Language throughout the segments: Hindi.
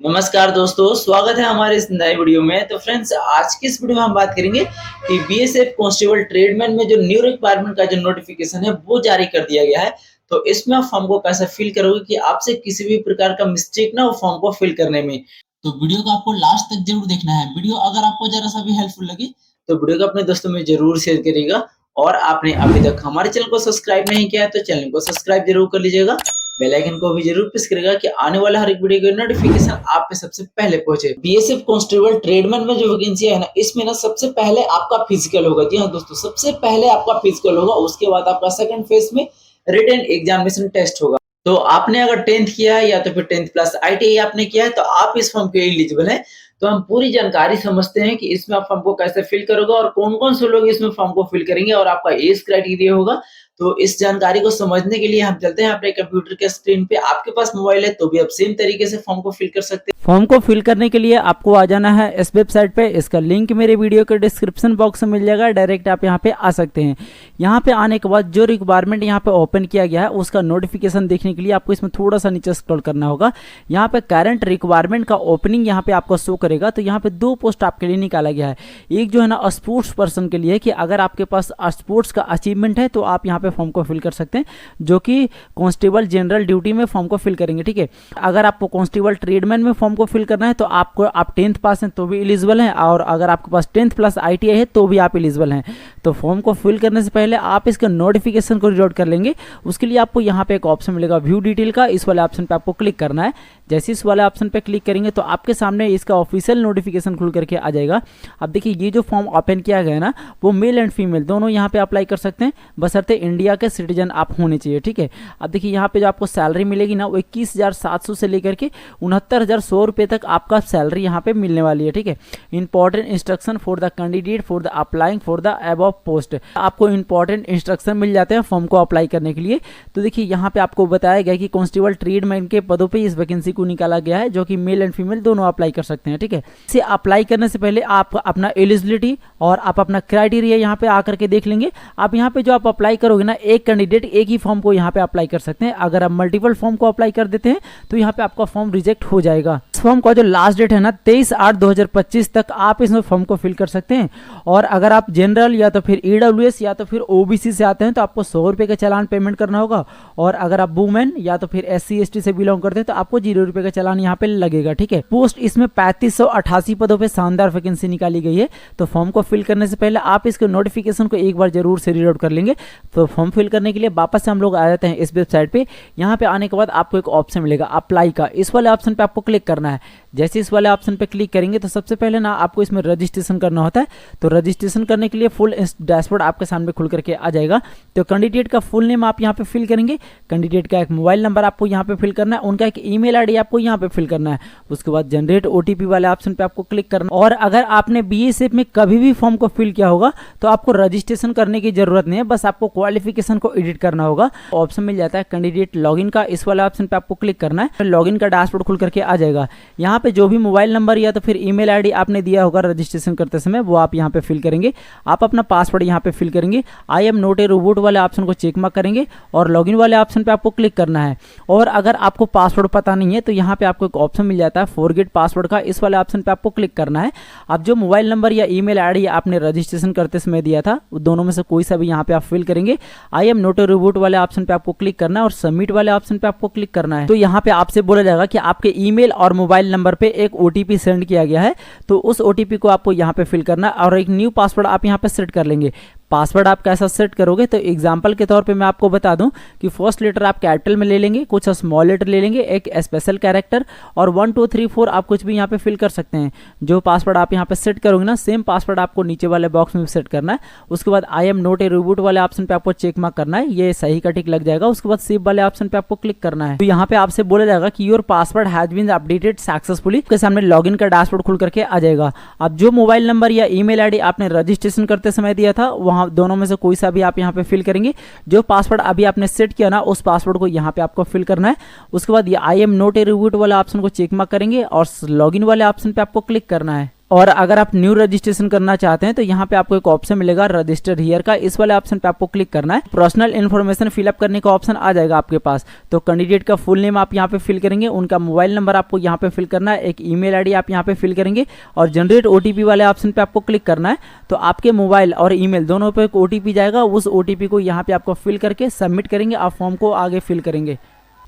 नमस्कार दोस्तों, स्वागत है हमारे इस नए वीडियो में। तो फ्रेंड्स, आज की इस वीडियो में हम बात करेंगे कि बीएसएफ कांस्टेबल ट्रेडमैन में जो न्यू रिक्वायरमेंट का जो नोटिफिकेशन है वो जारी कर दिया गया है। तो इसमें आप फॉर्म को कैसे फिल करोगे कि आपसे किसी भी प्रकार का मिस्टेक ना हो फॉर्म को फिल करने में। तो वीडियो को आपको लास्ट तक जरूर देखना है। वीडियो अगर आपको जरा सा भी हेल्पफुल लगी तो वीडियो को अपने दोस्तों में जरूर शेयर करिएगा। और आपने अभी तक हमारे चैनल को सब्सक्राइब नहीं किया है तो चैनल को सब्सक्राइब जरूर कर लीजिएगा। बेल आइकन को भी जरूर प्रेस करेगा कि आने वाला हर एक वीडियो की नोटिफिकेशन आप पे सबसे पहले पहुंचे। बीएसएफ कांस्टेबल ट्रेडमैन में जो वैकेंसी है ना, इसमें ना सबसे पहले आपका फिजिकल होगा। जी हाँ दोस्तों, सबसे पहले आपका फिजिकल होगा, उसके बाद आपका सेकंड फेज में रिटन एग्जामिनेशन टेस्ट होगा। तो आपने अगर 10th किया है या तो फिर 10th प्लस आईटीआई आपने किया है तो आप इस फॉर्म के एलिजिबल हैं। तो हम पूरी जानकारी समझते हैं कि इसमें आप फॉर्म को कैसे फिल करोगे और कौन-कौन से लोग इसमें फॉर्म को फिल करेंगे और आपका एज क्राइटेरिया होगा। तो इस जानकारी को समझने के लिए हम चलते हैं अपने कंप्यूटर के स्क्रीन पे। आपके पास मोबाइल है तो भी आप सेम तरीके से फॉर्म को फिल कर सकते हैं। फॉर्म को फिल करने के लिए आपको आ जाना है इस वेबसाइट पे। इसका लिंक मेरे वीडियो के डिस्क्रिप्शन बॉक्स में मिल जाएगा, डायरेक्ट आप यहाँ पे आ सकते हैं। यहाँ पे आने के बाद जो रिक्वायरमेंट यहाँ पे ओपन किया गया है उसका नोटिफिकेशन देखने के लिए आपको इसमें थोड़ा सा नीचे स्क्रॉल करना होगा। यहाँ पे करंट रिक्वायरमेंट का ओपनिंग यहाँ पे आपको शो करेगा। तो यहाँ पे दो पोस्ट आपके लिए निकाला गया है। एक जो है ना स्पोर्ट्स पर्सन के लिए, कि अगर आपके पास स्पोर्ट्स का अचीवमेंट है तो आप यहाँ पे फॉर्म को फिल कर सकते हैं, जो कि कांस्टेबल जनरल ड्यूटी में फॉर्म को फिल करेंगे। ठीक है, अगर आपको कांस्टेबल ट्रेडमैन में फॉर्म को फिल करना है तो आप 10th पास हैं तो भी एलिजिबल हैं, और अगर आपके पास 10th प्लस आईटीआई है तो भी आप एलिजिबल हैं। तो फॉर्म को फिल करने से पहले आप इसका नोटिफिकेशन को रीड कर लेंगे। उसके लिए आपको यहाँ पे एक ऑप्शन मिलेगा व्यू डिटेल का, इस वाले ऑप्शन पे आपको क्लिक करना है। जैसे इस वाले ऑप्शन पे क्लिक करेंगे तो आपके सामने इसका ऑफिशियल नोटिफिकेशन खुल करके आ जाएगा। अब देखिए, ये जो फॉर्म ओपन किया गया है ना, वो मेल एंड फीमेल दोनों यहाँ पे अप्लाई कर सकते हैं, बशर्ते इंडिया के सिटीजन आप होने चाहिए। ठीक है, अब देखिए यहाँ पे जो आपको सैलरी मिलेगी ना, वो 21,700 से लेकर के 69,100 रुपये तक आपका सैलरी यहाँ पे मिलने वाली है। ठीक है, important instruction for the candidate for the applying for the above post, आपको इंपॉर्टेंट इंस्ट्रक्शन मिल जाते हैं फॉर्म को अप्लाई करने के लिए। तो देखिए यहाँ पे आपको बताया गया कि कांस्टेबल ट्रेडमैन के पदों पे इस वैकेंसी को निकाला गया है, जो कि मेल एंड फीमेल दोनों अप्लाई कर सकते हैं। ठीक है, इसे अप्लाई करने से पहले आप अपना एलिजिबिलिटी और आप अपना क्राइटेरिया यहाँ पे आकर के देख लेंगे। आप यहाँ पे जो आप अप्लाई करोगे ना, एक कैंडिडेट एक ही फॉर्म को यहाँ पे अप्लाई कर सकते हैं। अगर आप मल्टीपल फॉर्म को अप्लाई कर देते हैं तो यहाँ पे आपका फॉर्म रिजेक्ट हो जाएगा। इस फॉर्म का जो लास्ट डेट है ना 23/8/2025 तक आप इसमें फॉर्म को फिल कर सकते हैं। और अगर आप जनरल या तो फिर ईडब्ल्यूएस या तो फिर ओबीसी से आते हैं तो आपको 100 रुपये का चालान पेमेंट करना होगा। और अगर आप वुमेन या तो फिर SC ST से बिलोंग करते हैं तो आपको 0 रुपये का चालान यहाँ पे लगेगा। ठीक है, पोस्ट इसमें 3588 पदों पे शानदार वैकेंसी निकाली गई है। तो फॉर्म को फिल करने से पहले आप इसके नोटिफिकेशन को एक बार जरूर से रीड आउट कर लेंगे। तो फॉर्म फिल करने के लिए वापस से हम लोग आ जाते हैं इस वेबसाइट पे। यहाँ पे आने के बाद आपको एक ऑप्शन मिलेगा अप्लाई का, इस वाले ऑप्शन पे आपको क्लिक करना है। जैसे इस वाले ऑप्शन पे क्लिक करेंगे तो सबसे पहले ना आपको इसमें रजिस्ट्रेशन करना होता है। तो रजिस्ट्रेशन करने के लिए फुल डैशबोर्ड आपके सामने खुल करके आ जाएगा। तो कैंडिडेट का फुल नेम आप यहाँ पे फिल करेंगे, कैंडिडेट का एक मोबाइल नंबर आपको यहाँ पे फिल करना है, उनका एक ईमेल आईडी आपको यहाँ पे फिल करना है। उसके बाद जनरेट OTP वाले ऑप्शन पे आपको क्लिक करना। और अगर आपने बीएसएफ में कभी भी फॉर्म को फिल किया होगा तो आपको रजिस्ट्रेशन करने की जरूरत नहीं है, बस आपको क्वालिफिकेशन को एडिट करना होगा। ऑप्शन मिल जाता है कैंडिडेट लॉगिन का, इस वाले ऑप्शन पे आपको क्लिक करना है। लॉगिन का डैशबोर्ड खुल करके आ जाएगा। यहाँ पे जो भी मोबाइल नंबर या तो फिर ईमेल आईडी आपने दिया होगा रजिस्ट्रेशन करते समय वो आप यहाँ पे फिल करेंगे। आप अपना पासवर्ड यहाँ पे फिल करेंगे। I am not a robot वाले ऑप्शन को चेक मार्क करेंगे और लॉगिन वाले ऑप्शन पे आपको क्लिक करना है। और अगर आपको पासवर्ड पता नहीं है तो यहाँ पे आपको एक ऑप्शन मिल जाता है फॉरगेट पासवर्ड का, इस वाले ऑप्शन पे आपको क्लिक करना है। अब जो मोबाइल नंबर या ईमेल आईडी आपने रजिस्ट्रेशन करते समय दिया था वो दोनों में से कोई सा भी यहाँ पे आप फिल करेंगे। I am not a robot वाले ऑप्शन पे आपको क्लिक करना है और सबमिट वाले ऑप्शन पे आपको क्लिक करना है। तो यहाँ पे आपसे बोला जाएगा कि आपके ईमेल और मोबाइल नंबर पे एक OTP सेंड किया गया है, तो उस OTP को आपको यहाँ पे फिल करना और एक न्यू पासवर्ड आप यहाँ पे सेट कर लेंगे। पासवर्ड आप कैसा सेट करोगे तो एग्जांपल के तौर पे मैं आपको बता दूं कि फर्स्ट लेटर आप कैपिटल में ले लेंगे, कुछ स्मॉल लेटर ले लेंगे, एक स्पेशल कैरेक्टर और 1 2 3 4 आप कुछ भी यहाँ पे फिल कर सकते हैं। जो पासवर्ड आप यहाँ पे सेट करोगे ना, सेम पासवर्ड आपको नीचे वाले बॉक्स में सेट करना है। उसके बाद I am not a robot वाले ऑप्शन पे आपको चेक मार्क करना है, ये सही का टिक लग जाएगा। उसके बाद सेव वाले ऑप्शन पे आपको क्लिक करना है। तो यहाँ पे आपसे बोला जाएगा कि your password has been updated successfully, के सामने लॉगिन का डैशबोर्ड खुल करके आ जाएगा। अब जो मोबाइल नंबर या ईमेल आईडी आपने रजिस्ट्रेशन करते समय दिया था वहाँ दोनों में से कोई सा भी आप यहाँ पे फिल करेंगे। जो पासवर्ड अभी आपने सेट किया ना उस पासवर्ड को यहाँ पे आपको फिल करना है। उसके बाद ये I am not a robot वाला ऑप्शन को चेक मार्क करेंगे और लॉगिन वाले ऑप्शन पे आपको क्लिक करना है। और अगर आप न्यू रजिस्ट्रेशन करना चाहते हैं तो यहाँ पे आपको एक ऑप्शन मिलेगा रजिस्टर हियर का, इस वाले ऑप्शन पे आपको क्लिक करना है। पर्सनल इन्फॉर्मेशन फिलअप करने का ऑप्शन आ जाएगा आपके पास। तो कैंडिडेट का फुल नेम आप यहाँ पे फिल करेंगे, उनका मोबाइल नंबर आपको यहाँ पे फिल करना है, एक ईमेल आईडी आप यहाँ पे फिल करेंगे और जनरेट ओटीपी वाले ऑप्शन पे आपको क्लिक करना है। तो आपके मोबाइल और ईमेल दोनों पे एक ओटीपी जाएगा, उस ओटीपी को यहाँ पे आपको फिल करके सबमिट करेंगे, आप फॉर्म को आगे फिल करेंगे।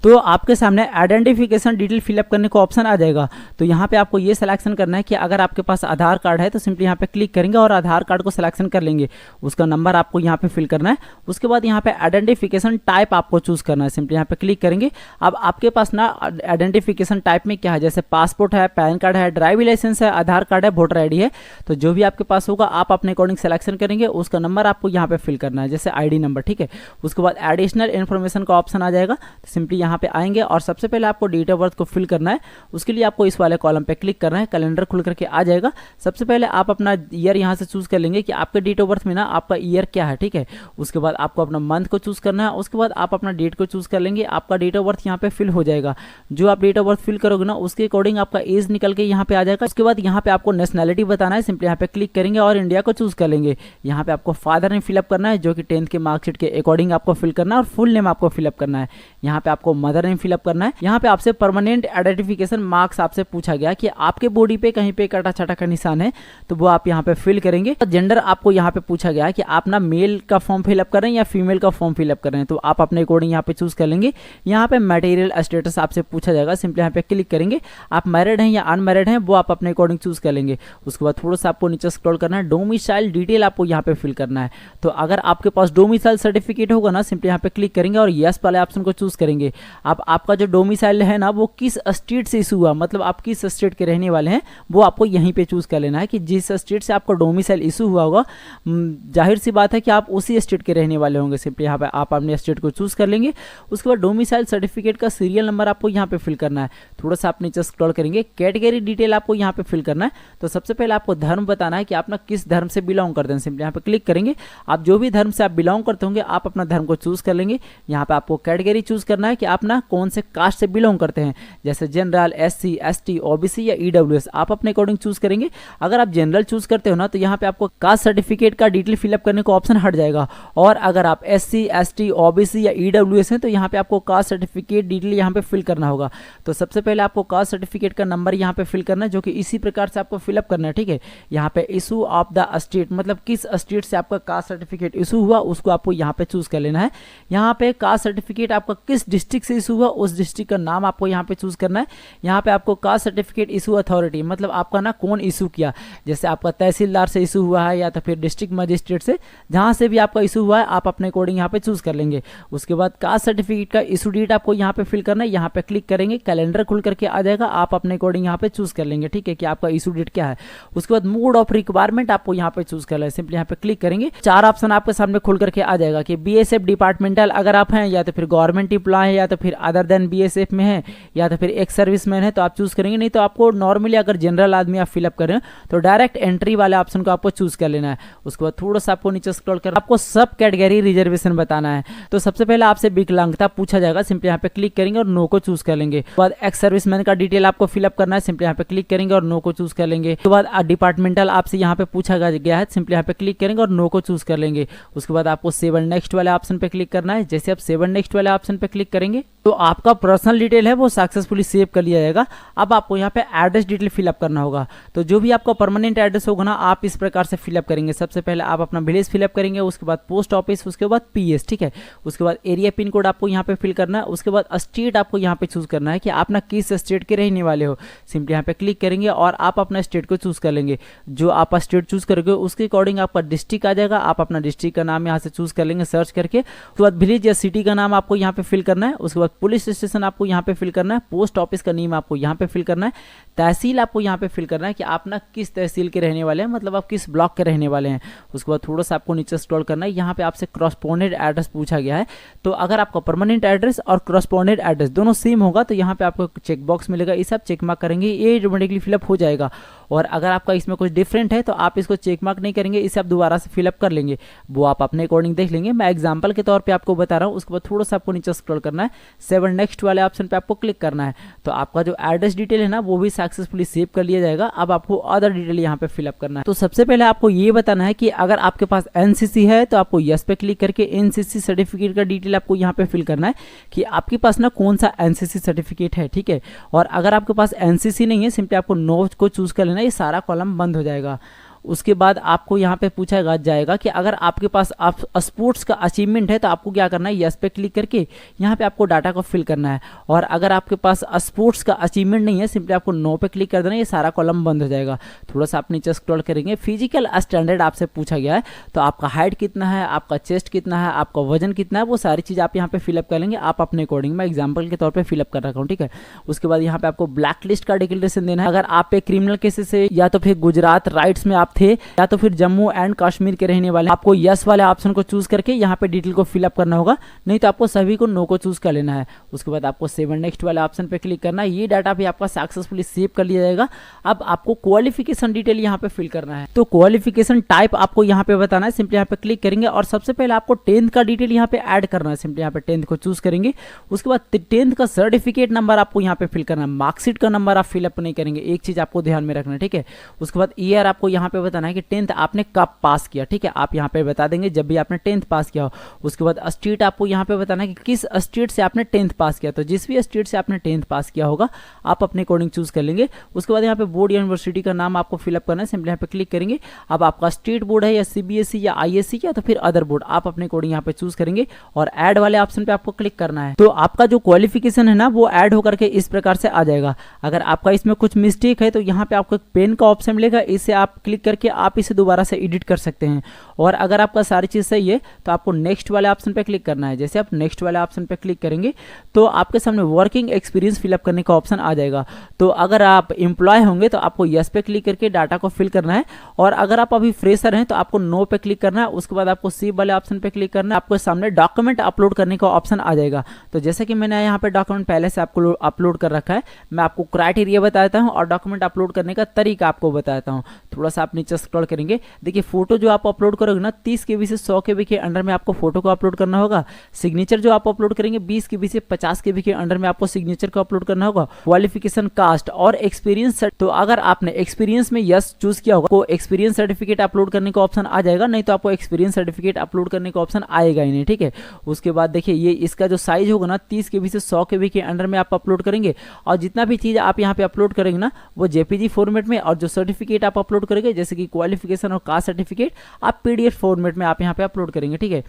तो आपके सामने आइडेंटिफिकेशन डिटेल फिलअप करने को ऑप्शन आ जाएगा। तो यहाँ पे आपको ये सिलेक्शन करना है कि अगर आपके पास आधार कार्ड है तो सिंपली यहाँ पे क्लिक करेंगे और आधार कार्ड को सिलेक्शन कर लेंगे, उसका नंबर आपको यहाँ पे फिल करना है। उसके बाद यहाँ पे आइडेंटिफिकेशन टाइप आपको चूज करना है, सिंपली यहाँ पे क्लिक करेंगे। अब आपके पास ना आइडेंटिफिकेशन टाइप में क्या है, जैसे पासपोर्ट है, पैन कार्ड है, ड्राइविंग लाइसेंस है, आधार कार्ड है, वोटर आई है। तो जो भी आपके पास होगा आप अपने अकॉर्डिंग सिलेक्शन करेंगे, उसका नंबर आपको यहाँ पे फिल करना है, जैसे आई नंबर, ठीक है। उसके बाद एडिशनल इन्फॉर्मेशन का ऑप्शन आ जाएगा, तो सिंपली यहाँ पे आएंगे और सबसे पहले आपको डेट ऑफ बर्थ को फिल करना है। उसके लिए आपको इस वाले कॉलम पे क्लिक करना है, कैलेंडर खुल करके आ जाएगा। सबसे पहले आप अपना ईयर यहाँ से चूज कर लेंगे कि आपके डेट ऑफ बर्थ में ना आपका ईयर क्या है, ठीक है। उसके बाद आपको अपना मंथ को चूज करना है, उसके बाद आप अपना डेट को चूज कर लेंगे, आपका डेट ऑफ बर्थ यहाँ पे फिल हो जाएगा। जो आप डेट ऑफ बर्थ फिल करोगे ना उसके अकॉर्डिंग आपका एज निकल के यहाँ पे आ जाएगा। उसके बाद यहाँ पे आपको नेशनैलिटी बताना है, सिंपली यहाँ पे क्लिक करेंगे और इंडिया को चूज कर लेंगे। यहाँ पे आपको फादर नेम फिलअप करना है, जो कि 10th के मार्कशीट के अकॉर्डिंग आपको फिल करना है, और फुल नेम आपको फिलअप करना है। यहाँ पे आपको मदर नेम फिलअप करना है। यहाँ पे आपसे परमानेंट आइडेंटिफिकेशन मार्क्स आपसे पूछा गया कि आपके बॉडी पे कहीं पे कटा छटा का निशान है, तो वो आप यहाँ पे फिल करेंगे। जेंडर आपको यहाँ पे पूछा गया कि आप ना मेल का फॉर्म फिलअप कर रहे हैं या फीमेल का फॉर्म फिलअप कर रहे हैं, तो आप अपने अकॉर्डिंग यहाँ पे चूज कर लेंगे। यहाँ पे मटेरियल स्टेटस आपसे पूछा जाएगा, सिंपली यहाँ पे क्लिक करेंगे। आप मैरिड हैं या अनमैरिड हैं वो आप अपने अकॉर्डिंग चूज कर लेंगे। उसके बाद थोड़ा सा आपको नीचे स्क्रॉल करना है, डोमिसाइल डिटेल आपको यहाँ पे फिल करना है। तो अगर आपके पास डोमिसाइल सर्टिफिकेट होगा ना, सिंपली यहाँ पे क्लिक करेंगे और यस वाले ऑप्शन को चूज करेंगे। अब आपका जो डोमिसाइल है ना वो किस स्टेट से इशू हुआ, मतलब आप किस स्टेट के रहने वाले हैं वो आपको यहीं पे चूज कर लेना है कि जिस स्टेट से आपका डोमिसाइल इशू हुआ होगा, जाहिर सी बात है कि आप उसी स्टेट के रहने वाले होंगे। सिंपली यहाँ पे आप अपने स्टेट को चूज कर लेंगे। उसके बाद डोमिसाइल सर्टिफिकेट का सीरियल नंबर आपको यहाँ पे फिल करना है। थोड़ा सा आप नीचे स्क्रॉल करेंगे, कैटेगरी डिटेल आपको यहाँ पे फिल करना है। तो सबसे पहले आपको धर्म बताना है कि आप ना किस धर्म से बिलोंग करते हैं, सिंपली यहाँ पे क्लिक करेंगे। आप जो भी धर्म से आप बिलोंग करते होंगे आप अपना धर्म को चूज कर लेंगे। यहाँ पे आपको कैटेगरी चूज करना है कि आप ना कौन से कास्ट से बिलोंग करते हैं, जैसे जनरल, SC, ST, OBC या EWS, आप अपने अकॉर्डिंग चूज करेंगे। अगर आप जनरल चूज करते हो ना तो यहाँ पे आपको कास्ट सर्टिफिकेट का डिटेल फिलअप करने को ऑप्शन हट जाएगा। और अगर आप SC, ST, OBC या EWS हैं तो यहाँ पे आपको कास्ट सर्टिफिकेट डिटेल यहाँ पे फिल करना होगा। तो सबसे पहले आपको कास्ट सर्टिफिकेट का नंबर यहाँ पे फिल करना है, जो कि इसी प्रकार से आपको फिलअप करना है, ठीक है। यहाँ पे इशू ऑफ द स्टेट, मतलब किस स्टेट से आपका कास्ट सर्टिफिकेट इशू हुआ उसको आपको यहाँ पे चूज कर लेना है। यहाँ पे कास्ट सर्टिफिकेट आपका किस डिस्ट्रिक्ट से इशू हुआ उस डिस्ट्रिक्ट का नाम आपको यहाँ पे चूज करना है। यहाँ पे आपको कास्ट सर्टिफिकेट इशू अथॉरिटी, मतलब आपका ना कौन इशू किया, जैसे आपका तहसीलदार से इशू हुआ है या तो फिर डिस्ट्रिक्ट मजिस्ट्रेट से, जहाँ से भी आपका इशू हुआ है आप अपने अकॉर्डिंग यहाँ पे चूज कर लेंगे। उसके बाद कास्ट सर्टिफिकेट का इशू डेट आपको यहाँ पे फिल करना है। यहाँ पे क्लिक करेंगे, कैलेंडर खुल करके आ जाएगा, आप अपने अकॉर्डिंग यहाँ पे चूज कर लेंगे, ठीक है, कि आपका इशू डेट क्या है। उसके बाद मोड ऑफ रिक्वायरमेंट आपको यहाँ पे चूज कर लें, सिंपली यहाँ पे क्लिक करेंगे। 4 ऑप्शन आपके सामने खुल करके आ जाएगा कि BSF डिपार्टमेंटल अगर आप हैं, या तो फिर गवर्नमेंट एम्प्लॉय है, या तो फिर अदर देन BSF में है, या तो फिर एक सर्विसमैन है, तो आप चूज करेंगे। नहीं तो आपको नॉर्मली अगर जनरल आदमी आप फिलअप करें तो डायरेक्ट एंट्री वाले ऑप्शन को आपको चूज कर लेना है। उसके बाद थोड़ा सा आपको नीचे स्क्रॉल कर आपको सब कैटेगरी रिजर्वेशन बताना है। तो सबसे पहले आपसे विकलांगता पूछा जाएगा, सिंपली यहाँ पे क्लिक करेंगे और नो को चूज कर लेंगे। उसके बाद एक्स सर्विसमैन का डिटेल आपको फिलअप करना है, सिंपली यहाँ पे क्लिक करेंगे और नो को चूज कर लेंगे। उसके बाद डिपार्टमेंटल आपसे यहाँ पे पूछा गया है, सिंपली यहाँ पे क्लिक करेंगे और नो को चूज कर लेंगे। उसके बाद आपको सेव नेक्स्ट वाले ऑप्शन पे क्लिक करना है। जैसे आप सेव नेक्स्ट वाले ऑप्शन पे क्लिक करेंगे तो आपका पर्सनल डिटेल है वो सक्सेसफुली सेव कर लिया जाएगा। अब आपको यहाँ पे एड्रेस डिटेल फिलअप करना होगा। तो जो भी आपका परमानेंट एड्रेस होगा ना आप इस प्रकार से फिलअप करेंगे। सबसे पहले आप अपना विलेज फिलअप करेंगे, उसके बाद पोस्ट ऑफिस, उसके बाद PS, ठीक है। उसके बाद एरिया पिन कोड आपको यहाँ पे फिल करना है। उसके बाद स्टेट आपको यहाँ पे चूज करना है कि आप ना किस स्टेट के रहने वाले हो। सिंपली यहाँ पे क्लिक करेंगे और आप अपना स्टेट को चूज कर लेंगे। जो आप स्टेट चूज करोगे उसके अकॉर्डिंग आपका डिस्ट्रिक्ट आ जाएगा। आप अपना डिस्ट्रिक्ट का नाम यहाँ से चूज कर लेंगे सर्च करके। उसके बाद विलेज या सिटी का नाम आपको यहाँ पे फिल करना है। उसके बाद पुलिस स्टेशन आपको यहाँ पे फिल करना है। पोस्ट ऑफिस का नेम आपको यहाँ पे फिल करना है। तहसील आपको यहाँ पे फिल करना है कि आप ना किस तहसील के रहने वाले हैं, मतलब आप किस ब्लॉक के रहने वाले हैं। उसके बाद थोड़ा सा आपको नीचे स्क्रॉल करना है। यहाँ पे आपसे क्रॉसपोंडेंट एड्रेस पूछा गया है। तो अगर आपका परमानेंट एड्रेस और क्रॉसपोंडेंट एड्रेस दोनों सेम होगा तो यहाँ पे आपको चेक बॉक्स मिलेगा, इसे आप चेक मार्क करेंगे, ये ऑटोमेटिकली फिलअप हो जाएगा। और अगर आपका इसमें कुछ डिफरेंट है तो आप इसको चेक मार्क नहीं करेंगे, इसे आप दोबारा से फिलअप कर लेंगे, वो आप अपने अकॉर्डिंग देख लेंगे। मैं एग्जांपल के तौर पे आपको बता रहा हूँ। उसके बाद थोड़ा सा आपको नीचे स्क्रॉल करना है। सेवन नेक्स्ट वाले ऑप्शन पे आपको क्लिक करना है। तो आपका जो एड्रेस डिटेल है ना वो भी सक्सेसफुली सेव कर लिया जाएगा। अब आपको अदर डिटेल यहाँ पे फिलअप करना है। तो सबसे पहले आपको ये बताना है कि अगर आपके पास एनसीसी है तो आपको यस पे क्लिक करके एनसीसी सर्टिफिकेट का डिटेल आपको यहाँ पे फिल करना है कि आपके पास ना कौन सा एनसीसी सर्टिफिकेट है, ठीक है। और अगर आपके पास एनसीसी नहीं है, सिंपली आपको नो को चूज कर लेना, ये सारा कॉलम बंद हो जाएगा। उसके बाद आपको यहाँ पे पूछा जाएगा कि अगर आपके पास आप स्पोर्ट्स का अचीवमेंट है तो आपको क्या करना है, यस पे क्लिक करके यहाँ पे आपको डाटा को फिल करना है। और अगर आपके पास स्पोर्ट्स का अचीवमेंट नहीं है, सिंपली आपको नो पे क्लिक कर देना, ये सारा कॉलम बंद हो जाएगा। थोड़ा सा आप नीचे स्क्रॉल करेंगे, फिजिकल स्टैंडर्ड आपसे पूछा गया है, तो आपका हाइट कितना है, आपका चेस्ट कितना है, आपका वजन कितना है, वो सारी चीज़ आप यहाँ पे फिलअप कर लेंगे आप अपने अकॉर्डिंग। मैं एग्जाम्पल के तौर पर फिलअप कर रखा हूँ, ठीक है। उसके बाद यहाँ पे आपको ब्लैक लिस्ट का डिक्लेरेशन देना है। अगर आप पे क्रिमिनल केसेस से या तो फिर गुजरात राइट्स में आप थे या तो फिर जम्मू एंड कश्मीर के रहने वाले, आपको यस वाले ऑप्शन को चूज करके यहाँ पे डिटेल को फिलअप करना होगा, नहीं तो आपको सभी को नो को चूज कर लेना है। उसके बाद आपको सेवन नेक्स्ट वाले ऑप्शन पे क्लिक करना है। ये डाटा भी आपका सक्सेसफुली सेव कर लिया जाएगा। अब आपको क्वालिफिकेशन डिटेल यहाँ पे फिल करना है। तो क्वालिफिकेशन टाइप आपको यहाँ पे बताना है, सिंपली यहाँ पे क्लिक करेंगे और सबसे पहले आपको 10th का डिटेल यहाँ पे ऐड करना है। सिंपली यहाँ पे 10th को चूज करेंगे। उसके बाद 10th का सर्टिफिकेट नंबर आपको यहाँ पे फिल करना है, मार्कशीट का नंबर आप फिलअप नहीं करेंगे, एक चीज आपको ध्यान में रखना है, ठीक है। उसके बाद ईयर आपको यहाँ पे बताना है कि 10th आपने कब पास किया, ठीक है। आप यहाँ पे बता देंगे जब भी आपने 10th पास किया हो। उसके बाद स्टेट आपको यहाँ पे बताना है कि किस स्टेट से आपने 10th पास किया, तो जिस भी स्टेट से आपने 10th पास किया होगा आप अपने अकॉर्डिंग चूज कर लेंगे। उसके बाद यहाँ पे बोर्ड या यूनिवर्सिटी का नाम आपको फिलअप करना है, सिंपली यहाँ पे क्लिक करेंगे। अब आपका स्टेट बोर्ड है या सीबीएसई या आईएससी या तो फिर अदर बोर्ड, आप अपने अकॉर्डिंग यहाँ पे चूज करेंगे और ऐड वाले ऑप्शन पे आपको क्लिक करना है। तो आपका जो क्वालिफिकेशन है ना वो ऐड होकर के इस प्रकार से आ जाएगा। अगर आपका इसमें कुछ मिस्टेक है तो यहाँ पे आपको एक पेन का ऑप्शन मिलेगा, इसे आप क्लिक करके आप इसे दोबारा से एडिट कर सकते हैं। और अगर आपका सारी चीज सही है तो आपको नेक्स्ट वाले ऑप्शन पे क्लिक करना है। जैसे आप नेक्स्ट वाले ऑप्शन पे क्लिक करेंगे तो आपके सामने वर्किंग एक्सपीरियंस फिलअप करने का ऑप्शन आ जाएगा। तो अगर आप एम्प्लॉय होंगे तो आपको यस पे क्लिक करके डाटा को फिल करना है, और अगर आप अभी फ्रेशर हैं तो आपको नो पे क्लिक करना है। उसके बाद आपको सेव वाले ऑप्शन पे क्लिक करना है। आपको सामने डॉक्यूमेंट अपलोड करने का ऑप्शन आ जाएगा। तो जैसे कि मैंने यहाँ पे डॉक्यूमेंट पहले से आपको अपलोड कर रखा है, मैं आपको क्राइटेरिया बताता हूँ और डॉक्यूमेंट अपलोड करने का तरीका आपको बताता हूँ। थोड़ा सा आप नीचे स्क्रॉल करेंगे, देखिए फोटो जो आप अपलोड करोगे ना 30 KB से 100 KB के अंडर में आपको फोटो को अपलोड करना होगा। सिग्नेचर जो आप अपलोड करेंगे 20 KB से 50 KB के अंडर में आपको सिग्नेचर को अपलोड करना होगा। क्वालिफिकेशन, कास्ट और एक्सपीरियंस, तो अगर आपने एक्सपीरियंस में यस चूज किया होगा तो एक्सपीरियंस सर्टिफिकेट अपलोड करने का ऑप्शन आ जाएगा, नहीं तो आपको एक्सपीरियंस सर्टिफिकेट अपलोड करने का ऑप्शन आएगा ही नहीं, ठीक है। उसके बाद देखिए ये इसका जो साइज होगा ना 30 KB से 100 KB के अंडर में आप अपलोड करेंगे, और जितना भी चीज आप यहाँ पे अपलोड करेंगे ना वो जेपीजी फॉर्मेट में, और जो सर्टिफिकेट आप अपलोड करेंगे जैसे कि क्वालिफिकेशन और कास्ट सर्टिफिकेट आप पीडीएफ फॉर्मेट में आप यहाँ पे अपलोड करेंगे, ठीक है।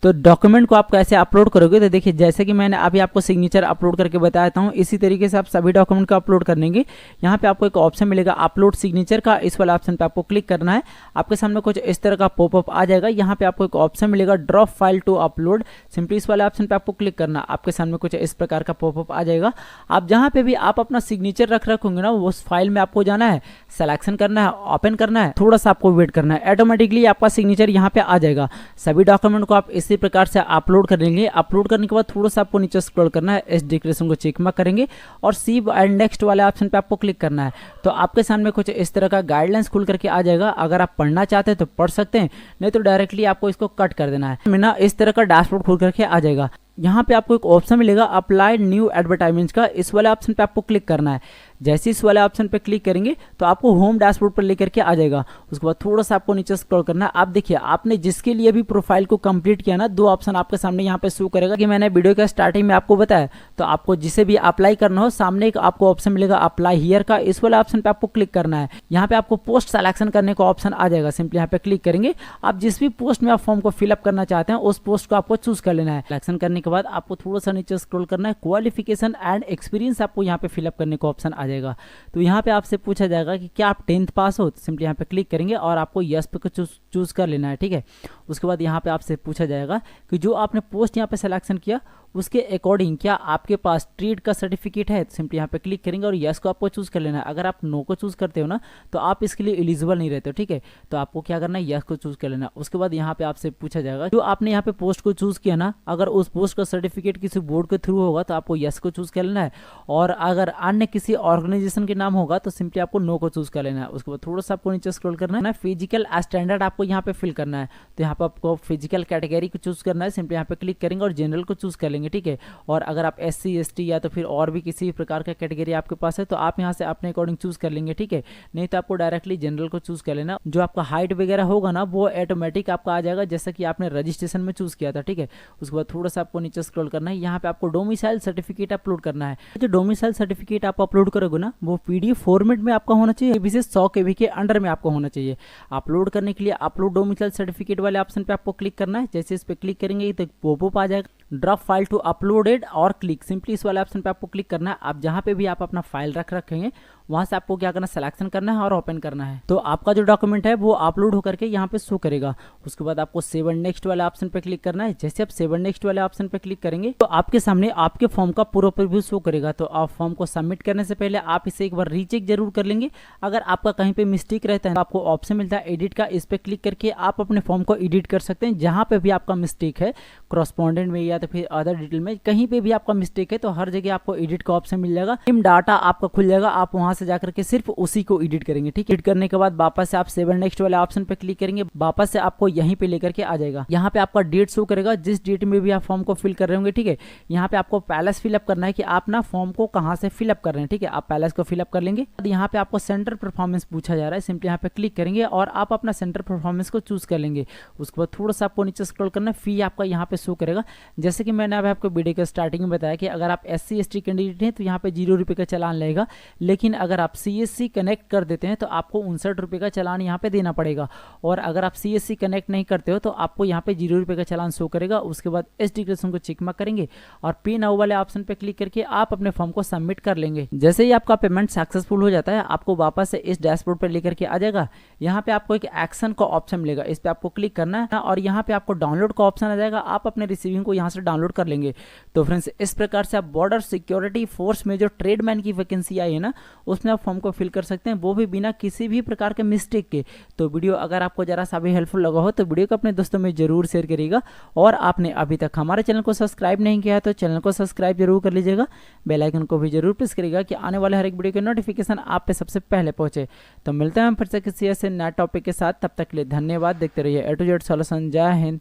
तो डॉक्यूमेंट को आप कैसे अपलोड करोगे, तो देखिए जैसे कि मैंने अभी आपको सिग्नेचर अपलोड करके बताया था, इसी तरीके से आप सभी डॉक्यूमेंट को अपलोड करेंगे। यहाँ पे आपको एक ऑप्शन मिलेगा अपलोड सिग्नेचर का, इस वाला ऑप्शन पे आपको क्लिक करना है। आपके सामने कुछ इस तरह का पॉपअप आ जाएगा। यहाँ पे आपको एक ऑप्शन मिलेगा drop file to upload, simply इस वाले ऑप्शन पे आपको क्लिक करना। आपके सामने कुछ इस प्रकार का पॉपअप आ जाएगा। आप जहाँ पे भी आप अपना सिग्नेचर रखोगे ना उस फाइल में आपको जाना है, सिलेक्शन करना है, ओपन करना है, थोड़ा सा आपको वेट करना है, ऑटोमेटिकली आपका सिग्नेचर यहाँ पे आ जाएगा। सभी डॉक्यूमेंट को आप इसी प्रकार से अपलोड कर लेंगे। अपलोड करने के बाद थोड़ा सा आपको नीचे स्क्रॉल करना है, इस डिक्लेरेशन को चेक मार्क करेंगे और सेव एंड नेक्स्ट वाले ऑप्शन पे आपको क्लिक करना है। तो आपके सामने कुछ इस तरह का गाइडलाइंस खुल करके आ जाएगा। अगर आप पढ़ना चाहते हैं तो पढ़ सकते हैं, नहीं तो डायरेक्टली आपको इसको कट कर देना है ना। इस तरह का डैशबोर्ड खुल करके आ जाएगा। यहाँ पे आपको एक ऑप्शन मिलेगा अप्लाई न्यू एडवर्टाइजमेंट का, इस वाले ऑप्शन पे आपको क्लिक करना है। जैसे इस वाले ऑप्शन पे क्लिक करेंगे तो आपको होम डैशबोर्ड पर लेकर के आ जाएगा। उसके बाद थोड़ा सा आपको नीचे स्क्रॉल करना है। आप देखिए आपने जिसके लिए भी प्रोफाइल को कंप्लीट किया ना, दो ऑप्शन आपके सामने यहाँ पे शो करेगा कि मैंने वीडियो के स्टार्टिंग में आपको बताया। तो आपको जिसे भी अप्लाई करना हो सामने एक आपको ऑप्शन मिलेगा अप्लाई हियर का, इस वाले ऑप्शन पे आपको क्लिक करना है। यहाँ पे आपको पोस्ट सिलेक्शन करने का ऑप्शन आ जाएगा। सिंपली यहाँ पे क्लिक करेंगे, आप जिस भी पोस्ट में आप फॉर्म को फिलअप करना चाहते हैं उस पोस्ट को आपको चूज कर लेना है। सिलेक्शन करने के बाद आपको थोड़ा सा नीचे स्क्रॉल करना है, क्वालिफिकेशन एंड एक्सपीरियंस आपको यहाँ पे फिलअप करने का ऑप्शन आ जाएगा। तो यहाँ पे आपसे पूछा जाएगा कि क्या आप 10th पास हो, तो सिंपली यहाँ पे क्लिक करेंगे और आपको यस पे चूज कर लेना है, ठीक है। उसके बाद यहाँ पे आपसे पूछा जाएगा कि जो आपने पोस्ट यहाँ पे सिलेक्शन किया उसके अकॉर्डिंग क्या आपके पास ट्रेड का सर्टिफिकेट है, तो सिंपली यहाँ पे क्लिक करेंगे और यस को आपको चूज कर लेना है। अगर आप नो को चूज करते हो ना तो आप इसके लिए एलिजिबल नहीं रहते हो, ठीक है। तो आपको क्या करना है, यस को चूज कर लेना। उसके बाद यहाँ पे आपसे पूछा जाएगा जो आपने यहाँ पे पोस्ट को चूज किया ना, अगर उस पोस्ट का सर्टिफिकेट किसी बोर्ड के थ्रू होगा तो आपको यस को चूज कर लेना है, और अगर अन्य किसी ऑर्गेनाइजेशन के नाम होगा तो सिंपली आपको नो को चूज कर लेना है। उसके बाद थोड़ा सा आपको नीचे स्क्रॉल करना है, फिजिकल स्टैंडर्ड आपको यहाँ पे फिल करना है। तो यहाँ पे आपको फिजिकल कैटेगरी को चूज करना है, सिंपली यहाँ पे क्लिक करेंगे और जनरल को चूज कर लेंगे, ठीक है। और अगर आप SC ST या तो फिर और भी किसी प्रकार का कैटेगरी आपके पास है तो आप यहाँ से अपने अकॉर्डिंग चूज कर लेंगे, ठीक है। नहीं तो आपको डायरेक्टली जनरल को चूज कर लेना। जो आपका हाइट वगैरह होगा ना वो ऑटोमेटिक आपका आ जाएगा जैसा कि आपने रजिस्ट्रेशन में चूज किया था, ठीक है। उसके बाद थोड़ा सा आपको नीचे स्क्रॉल करना है, यहाँ पे आपको डोमिसाइल सर्टिफिकेट अपलोड करना है। जो डोमिसाइल सर्टिफिकेट आप अपलोड करोगे ना वो PDF फॉर्मेट में आपका होना चाहिए, विशेष 100 KB के अंडर में आपका होना चाहिए। अपलोड करने के लिए अपलोड डोमिसाइल सर्टिफिकेट वाले ऑप्शन पे आपको क्लिक करना है। जैसे इस पे क्लिक करेंगे तो पॉपअप आ जाएगा, ड्रॉप फाइल टू अपलोडेड और क्लिक, सिंपली इस वाले ऑप्शन पे आपको क्लिक करना है। आप जहां पे भी आप अपना फाइल रख रखेंगे वहां से आपको क्या करना है, सिलेक्शन करना है और ओपन करना है। तो आपका जो डॉक्यूमेंट है वो अपलोड होकर के यहाँ पे शो करेगा। उसके बाद आपको सेव एंड नेक्स्ट वाले ऑप्शन पे क्लिक करना है। जैसे आप सेव एंड नेक्स्ट वाले ऑप्शन पे क्लिक करेंगे तो आपके सामने आपके फॉर्म का पूरा प्रीव्यू शो करेगा। तो आप फॉर्म को सबमिट करने से पहले आप इसे एक बार रीचेक जरूर कर लेंगे। अगर आपका कहीं पे मिस्टेक रहता है तो आपको ऑप्शन मिलता है एडिट का, इस पे क्लिक करके आप अपने फॉर्म को एडिट कर सकते हैं। जहां पे भी आपका मिस्टेक है, कॉरेस्पॉन्डेंट में या तो फिर अदर डिटेल में, कहीं पे भी आपका मिस्टेक है तो हर जगह आपको एडिट का ऑप्शन मिल जाएगा। सेम डाटा आपका खुल जाएगा, आप वहां से जाकर के सिर्फ उसी को एडिट करेंगे, ठीक है। एडिट करने के बाद वापस से आप सेव एंड नेक्स्ट वाले ऑप्शन पे क्लिक करेंगे, वापस से आपको यहीं पे लेकर के आ जाएगा। यहाँ पे आपका डेट शो करेगा जिस डेट में भी आप फॉर्म को फिल कर रहे होंगे, ठीक है। यहाँ पे आपको पहले फिलअप करना है कि आप ना फॉर्म को कहाँ से फिलअप कर रहे हैं, ठीक है। आप पहले इसको फिलअप कर लेंगे। यहाँ पे आपको सेंटर परफॉर्मेंस पूछा जा रहा है, सिंपली यहाँ पे क्लिक करेंगे और आप अपना सेंटर परफॉर्मेंस को चूज कर लेंगे। उसके बाद थोड़ा सा आपको नीचे स्क्रॉल करना है, फी आपका यहाँ पे शो करेगा। जैसे कि मैंने अब आपको वीडियो के स्टार्टिंग में बताया कि अगर आप SC ST कैंडिडेट हैं तो यहाँ पे 0 रुपये का चालान लगेगा, लेकिन अगर आप CSC कनेक्ट कर देते हैं तो आपको 59 रुपये का चालान यहाँ पे देना पड़ेगा। और अगर आप CSC कनेक्ट नहीं करते हो तो आपको यहाँ पे 0 रुपये का चालान शो करेगा। उसके बाद इस डिक्लेरेशन को चेक मार्क करेंगे और पे नाउ वाले ऑप्शन पे क्लिक करके आप अपने फॉर्म को सबमिट कर लेंगे। जैसे ही आपका पेमेंट सक्सेसफुल हो जाता है आपको वापस से इस डैशबोर्ड पर लेकर के आ जाएगा। यहाँ पे आपको एक एक्शन का ऑप्शन मिलेगा, इस पे आपको क्लिक करना है और यहाँ पे आपको डाउनलोड का ऑप्शन आ जाएगा। आप अपने रिसीविंग को यहाँ से डाउनलोड कर लेंगे। तो फ्रेंड्स इस प्रकार से आप बॉर्डर सिक्योरिटी फोर्स में जो ट्रेडमैन की वैकेंसी आई है ना उसमें आप फॉर्म को फिल कर सकते हैं, वो भी बिना किसी भी प्रकार के मिस्टेक के। तो वीडियो अगर आपको जरा सा भी हेल्पफुल लगा हो तो वीडियो को अपने दोस्तों में जरूर शेयर करिएगा। और आपने अभी तक हमारे चैनल को सब्सक्राइब नहीं किया है तो चैनल को सब्सक्राइब जरूर कर लीजिएगा, बेल आइकन को भी जरूर प्रेस करिएगा कि आने वाले हर एक वीडियो के नोटिफिकेशन आप पे सबसे पहले पहुंचे। तो मिलते हैं हम फिर से किसी ऐसे नए टॉपिक के साथ, तब तक के लिए धन्यवाद। देखते रहिए A to Z सॉल्यूशन। जय हिंद।